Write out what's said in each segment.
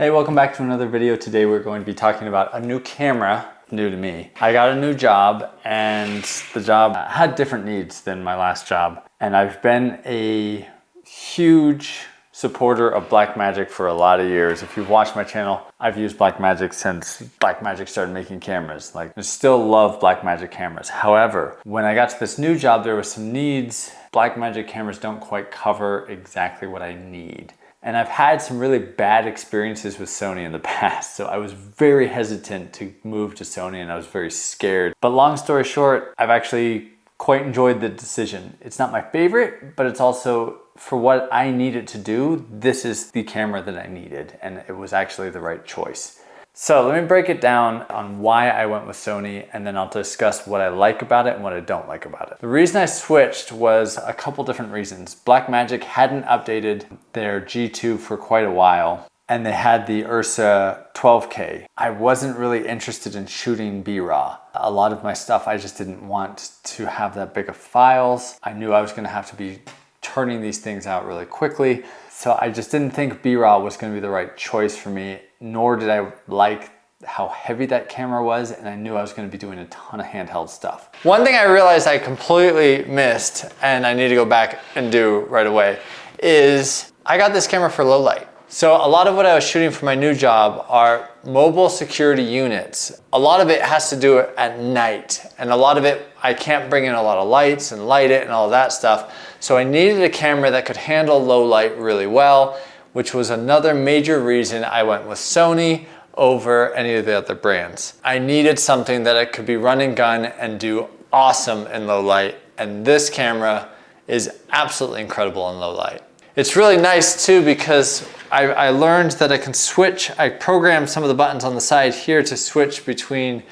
Hey, welcome back to another video. Today we're going to be talking about a new camera, new to me. I got a new job and the job had different needs than my last job. And I've been a huge supporter of Blackmagic for a lot of years. If you've watched my channel, I've used Blackmagic since Blackmagic started making cameras. I still love Blackmagic cameras. However, when I got to this new job, there were some needs. Blackmagic cameras don't quite cover exactly what I need. And I've had some really bad experiences with Sony in the past, so I was very hesitant to move to Sony and I was very scared. But long story short, I've actually quite enjoyed the decision. It's not my favorite, but it's also, for what I needed to do, this is the camera that I needed, and it was actually the right choice. So let me break it down on why I went with Sony, and then I'll discuss what I like about it and what I don't like about it. The reason I switched was a couple different reasons. Blackmagic hadn't updated their G2 for quite a while, and they had the Ursa 12K. I wasn't really interested in shooting B-RAW. A lot of my stuff, I just didn't want to have that big of files. I knew I was gonna have to be turning these things out really quickly. So I just didn't think B-RAW was gonna be the right choice for me, nor did I like how heavy that camera was, and I knew I was gonna be doing a ton of handheld stuff. One thing I realized I completely missed, and I need to go back and do right away, is I got this camera for low light. So a lot of what I was shooting for my new job are mobile security units. A lot of it has to do at night, and a lot of it, I can't bring in a lot of lights and light it and all that stuff. So I needed a camera that could handle low light really well, which was another major reason I went with Sony over any of the other brands. I needed something that I could be run and gun and do awesome in low light, and this camera is absolutely incredible in low light. It's really nice too because I learned that I can switch. I programmed some of the buttons on the side here to switch between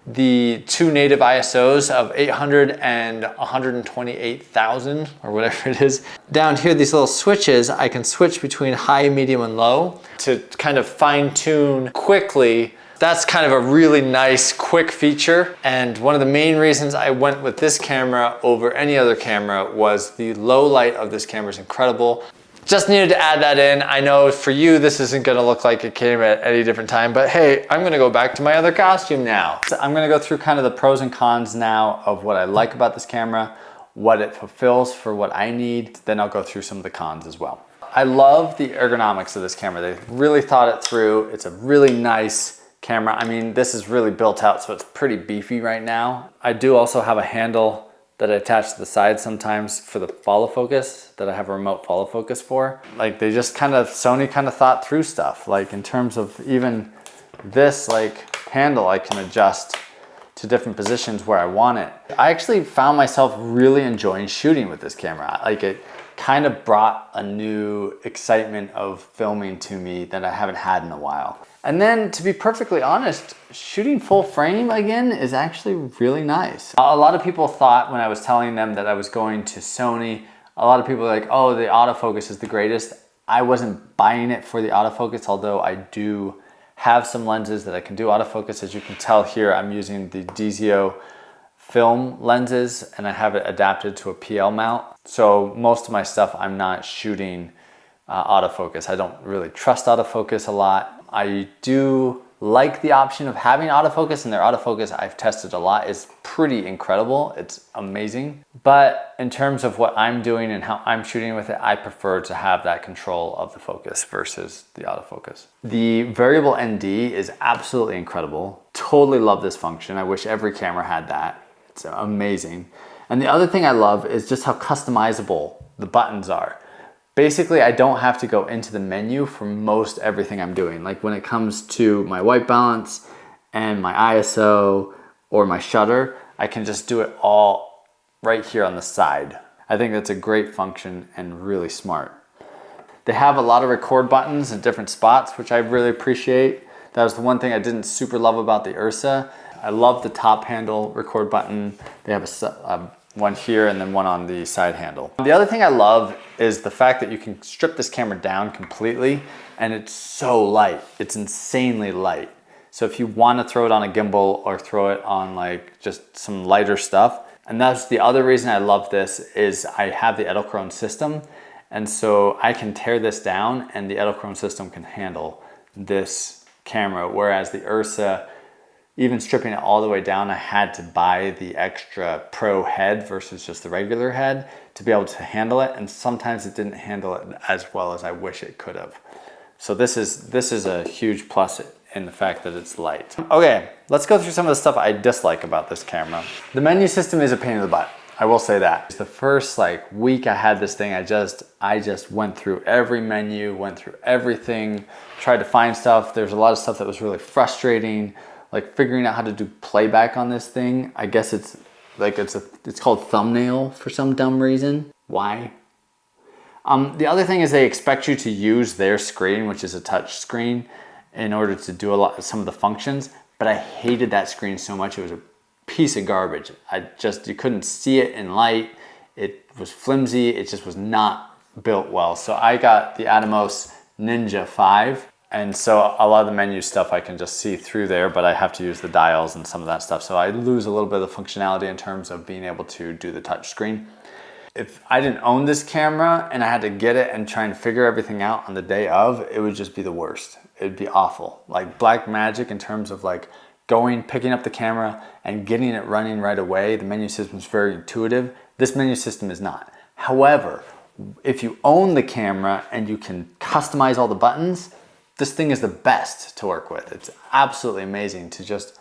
the two native ISOs of 800 and 128,000 or whatever it is. Down here, these little switches, I can switch between high, medium, and low to kind of fine tune quickly. That's kind of a really nice, quick feature. And one of the main reasons I went with this camera over any other camera was the low light of this camera is incredible. Just needed to add that in. I know for you, this isn't gonna look like it came at any different time, but hey, I'm gonna go back to my other costume now. So I'm gonna go through kind of the pros and cons now of what I like about this camera, what it fulfills for what I need, then I'll go through some of the cons as well. I love the ergonomics of this camera. They really thought it through. It's a really nice camera. I mean, this is really built out, so it's pretty beefy right now. I do also have a handle that I attach to the side sometimes for the follow focus, that I have a remote follow focus for. Like they just kind of, Sony kind of thought through stuff. Like in terms of even this handle, I can adjust to different positions where I want it. I actually found myself really enjoying shooting with this camera. Like it kind of brought a new excitement of filming to me that I haven't had in a while. And then to be perfectly honest, shooting full frame again is actually really nice. A lot of people thought when I was telling them that I was going to Sony, a lot of people were like, oh, the autofocus is the greatest. I wasn't buying it for the autofocus, although I do have some lenses that I can do autofocus. As you can tell here, I'm using the Dizio film lenses and I have it adapted to a PL mount. So most of my stuff, I'm not shooting autofocus. I don't really trust autofocus a lot. I do like the option of having autofocus, and their autofocus I've tested a lot is pretty incredible. It's amazing. But in terms of what I'm doing and how I'm shooting with it, I prefer to have that control of the focus versus the autofocus. The variable ND is absolutely incredible. Totally love this function. I wish every camera had that. It's amazing. And the other thing I love is just how customizable the buttons are. Basically, I don't have to go into the menu for most everything I'm doing. Like when it comes to my white balance and my ISO or my shutter, I can just do it all right here on the side. I think that's a great function and really smart. They have a lot of record buttons in different spots, which I really appreciate. That was the one thing I didn't super love about the Ursa. I love the top handle record button. They have one here and then one on the side handle. The other thing I love is the fact that you can strip this camera down completely and it's so light. It's insanely light. So if you want to throw it on a gimbal or throw it on like just some lighter stuff, and that's the other reason I love this, is I have the Edelkrone system, and so I can tear this down and the Edelkrone system can handle this camera, whereas the Ursa, even stripping it all the way down, I had to buy the extra pro head versus just the regular head to be able to handle it, and sometimes it didn't handle it as well as I wish it could have. So this is a huge plus in the fact that it's light. Okay, let's go through some of the stuff I dislike about this camera. The menu system is a pain in the butt. I will say that. The first like week I had this thing, I just went through every menu, went through everything, tried to find stuff. There's a lot of stuff that was really frustrating, like figuring out how to do playback on this thing. I guess it's called thumbnail for some dumb reason. Why? The other thing is they expect you to use their screen, which is a touch screen, in order to do some of the functions, but I hated that screen so much. It was a piece of garbage. You couldn't see it in light. It was flimsy. It just was not built well. So I got the Atomos Ninja 5. And so a lot of the menu stuff I can just see through there, but I have to use the dials and some of that stuff. So I lose a little bit of the functionality in terms of being able to do the touch screen. If I didn't own this camera and I had to get it and try and figure everything out on the day of, it would just be the worst. It'd be awful. Like Blackmagic in terms of like picking up the camera and getting it running right away. The menu system is very intuitive. This menu system is not. However, if you own the camera and you can customize all the buttons, this thing is the best to work with. It's absolutely amazing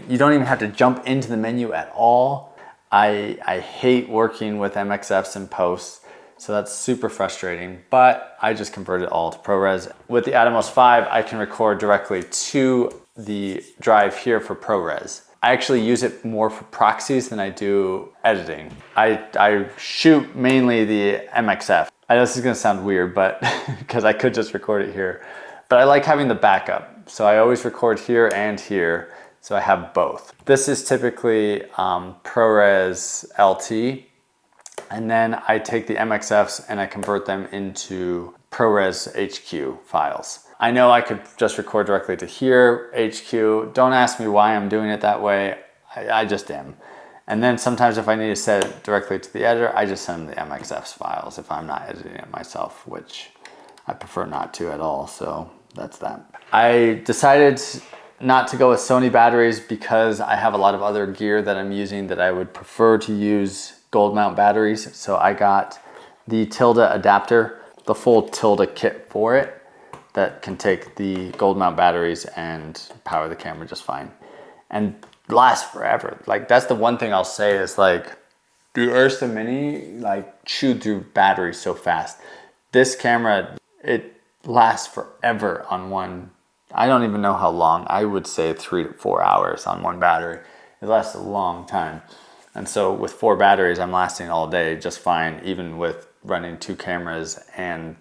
you don't even have to jump into the menu at all. I hate working with MXFs in post, so that's super frustrating, but I just converted it all to ProRes. With the Atomos 5, I can record directly to the drive here for ProRes. I actually use it more for proxies than I do editing. I shoot mainly the MXF. I know this is gonna sound weird, but because I could just record it here, but I like having the backup. So I always record here and here, so I have both. This is typically ProRes LT, and then I take the MXFs and I convert them into ProRes HQ files. I know I could just record directly to here, HQ. Don't ask me why I'm doing it that way. I just am. And then sometimes if I need to set it directly to the editor, I just send the MXFs files if I'm not editing it myself, which I prefer not to at all, so that's that. I decided not to go with Sony batteries because I have a lot of other gear that I'm using that I would prefer to use gold mount batteries. So I got the Tilde adapter, the full Tilde kit for it that can take the gold mount batteries and power the camera just fine and lasts forever. Like that's the one thing I'll say is like the Ursa Mini like chewed through batteries so fast. This camera, it lasts forever on one. I don't even know how long. I would say 3 to 4 hours on one battery. It lasts a long time. And so with 4 batteries, I'm lasting all day just fine, even with running 2 cameras and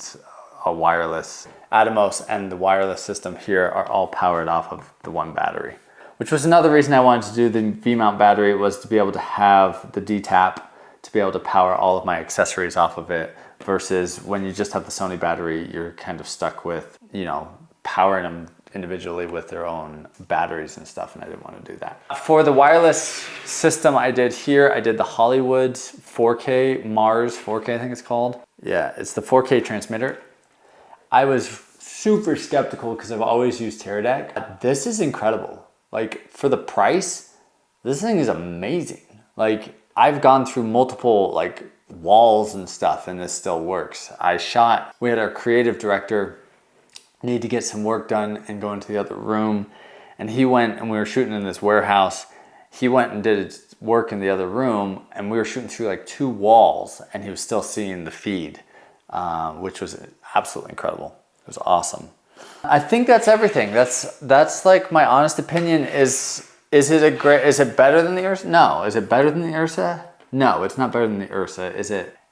a wireless. Atomos and the wireless system here are all powered off of the one battery, which was another reason I wanted to do the V-mount battery, was to be able to have the D-tap to be able to power all of my accessories off of it, versus when you just have the Sony battery, you're kind of stuck with, powering them individually with their own batteries and stuff, and I didn't want to do that. For the wireless system I did here, I did the Hollywood 4K, Mars 4K I think it's called. Yeah, it's the 4K transmitter. I was super skeptical because I've always used Teradek. This is incredible. Like for the price, this thing is amazing. Like I've gone through multiple like walls and stuff and this still works. We had our creative director need to get some work done and go into the other room, and he went, and we were shooting in this warehouse. He went and did his work in the other room, and we were shooting through like 2 walls, and he was still seeing the feed, which was absolutely incredible. It was awesome. I think that's everything. That's like my honest opinion. Is it better than the Ursa? No. Is it better than the Ursa? No, it's not better than the Ursa.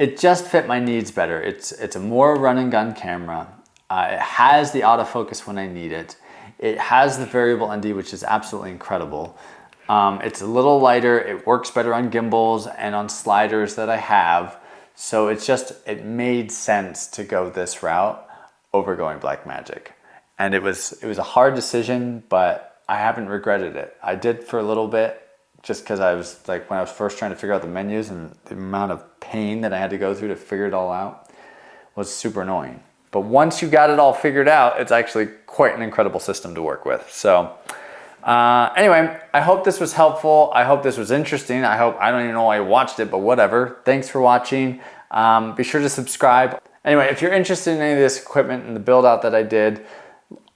It just fit my needs better. It's a more run and gun camera. It has the autofocus when I need it. It has the variable ND, which is absolutely incredible. It's a little lighter. It works better on gimbals and on sliders that I have. So it made sense to go this route over going Blackmagic. And it was a hard decision, but I haven't regretted it. I did for a little bit, just because I was like, when I was first trying to figure out the menus, and the amount of pain that I had to go through to figure it all out was super annoying. But once you got it all figured out, it's actually quite an incredible system to work with. So anyway, I hope this was helpful. I hope this was interesting. I don't even know why I watched it, but whatever. Thanks for watching. Be sure to subscribe. Anyway, if you're interested in any of this equipment and the build out that I did,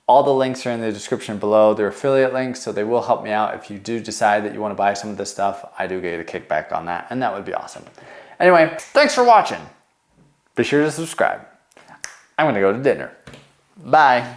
all the links are in the description below. They're affiliate links, so they will help me out. If you do decide that you want to buy some of this stuff, I do get a kickback on that, and that would be awesome. Anyway, thanks for watching. Be sure to subscribe. I'm gonna go to dinner. Bye.